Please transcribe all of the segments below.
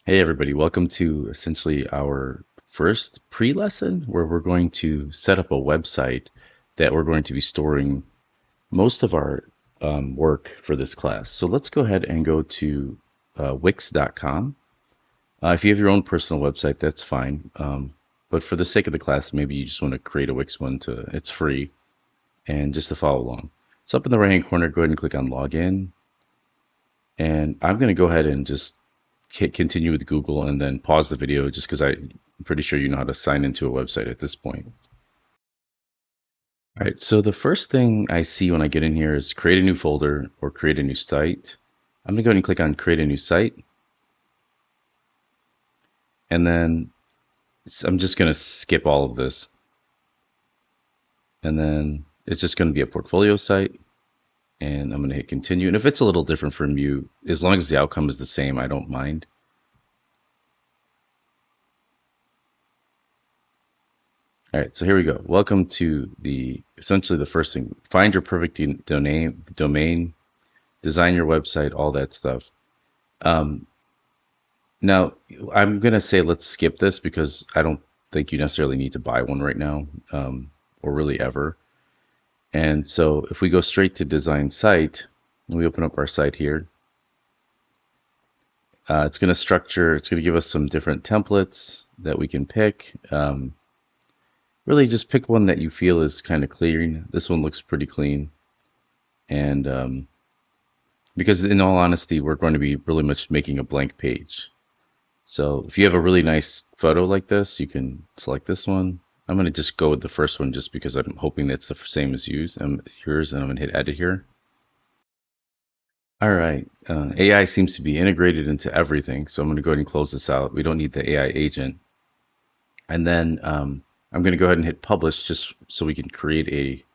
Hey everybody, welcome to essentially our first pre-lesson where we're going to set up a website that we're going to be storing most of our work for this class. So let's go ahead and go to wix.com. If you have your own personal website, that's fine. But for the sake of the class, maybe you just want to create a Wix one it's free and just to follow along. So up in the right-hand corner, go ahead and click on Login. And I'm going to go ahead and just continue with Google and then pause the video just because I'm pretty sure you know how to sign into a website at this point. All right, so the first thing I see when I get in here is create a new folder or create a new site. I'm going to go ahead and click on create a new site. And then I'm just going to skip all of this. And then it's just going to be a portfolio site. And I'm going to hit continue. And if it's a little different from you, as long as the outcome is the same, I don't mind. All right, so here we go. Welcome to essentially the first thing. Find your perfect domain, design your website, all that stuff. Um, Now, I'm gonna say let's skip this because I don't think you necessarily need to buy one right now, or really ever. And so if we go straight to design site, and we open up our site here, it's gonna give us some different templates that we can pick. Really just pick one that you feel is kind of clean. This one looks pretty clean. And because in all honesty, we're going to be really much making a blank page. So if you have a really nice photo like this, you can select this one. I'm going to just go with the first one just because I'm hoping that's the same as yours, and I'm going to hit edit here. All right, AI seems to be integrated into everything, so I'm going to go ahead and close this out. We don't need the AI agent. And then I'm going to go ahead and hit publish just so we can create a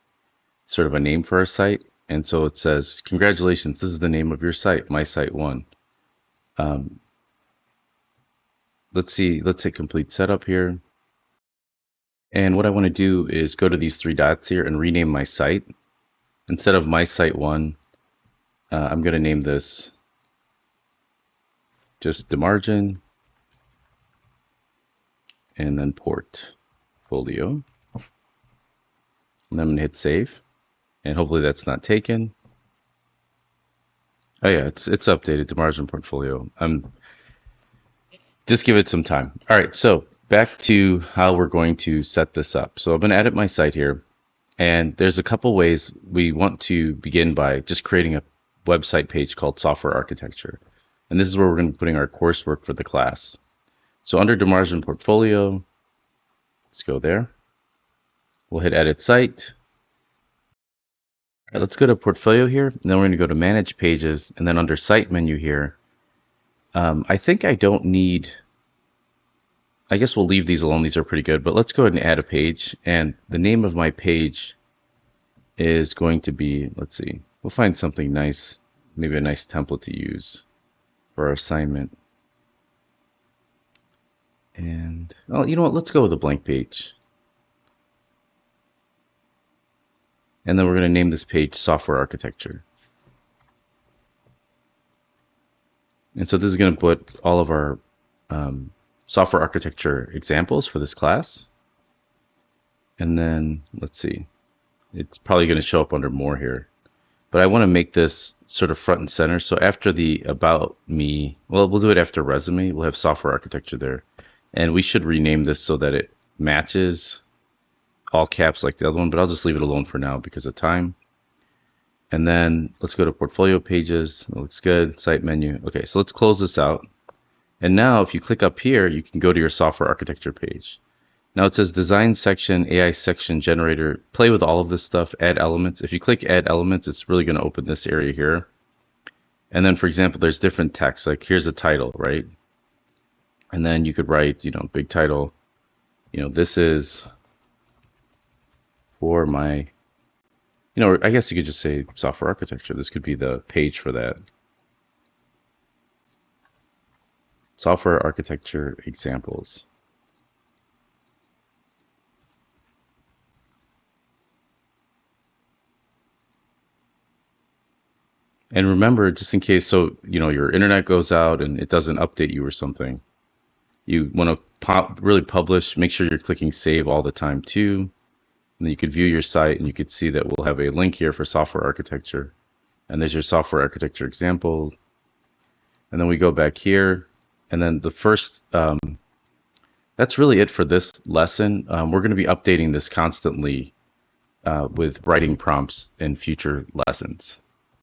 sort of a name for our site. And so it says, congratulations, this is the name of your site, My Site One. Um, let's hit complete setup here. And what I want to do is go to these three dots here and rename my site. Instead of My Site One, I'm going to name this just the margin and then portfolio. And then I'm going to hit save. And hopefully that's not taken. Oh yeah, it's updated to margin portfolio. Just give it some time. All right, so back to how we're going to set this up. So I'm going to edit my site here, and there's a couple ways. We want to begin by just creating a website page called software architecture. And this is where we're going to be putting our coursework for the class. So under the margin portfolio, let's go there. We'll hit edit site. All right, let's go to portfolio here. And then we're going to go to manage pages. And then under site menu here, I think I don't need, I guess we'll leave these alone. These are pretty good, but let's go ahead and add a page. And the name of my page is going to be, let's see, we'll find something nice, maybe a nice template to use for our assignment. And, oh, you know what? Let's go with a blank page. And then we're going to name this page Software Architecture. And so this is going to put all of our software architecture examples for this class. And then, let's see, it's probably going to show up under more here. But I want to make this sort of front and center. So after the about me, well, we'll do it after resume. We'll have software architecture there. And we should rename this so that it matches all caps like the other one, but I'll just leave it alone for now because of time. And then let's go to portfolio pages. That looks good. Site menu. Okay, so let's close this out. And now if you click up here, you can go to your software architecture page. Now it says design section, AI section generator. Play with all of this stuff, add elements. If you click add elements, it's really going to open this area here. And then, for example, there's different text. Like here's a title, right? And then you could write, big title, this is for my, I guess you could just say software architecture. This could be the page for that. Software architecture examples. And remember, just in case, so your internet goes out and it doesn't update you or something, you want to really publish. Make sure you're clicking save all the time too. And then you could view your site, and you could see that we'll have a link here for software architecture. And there's your software architecture example. And then we go back here, and then the first. That's really it for this lesson. We're going to be updating this constantly with writing prompts in future lessons.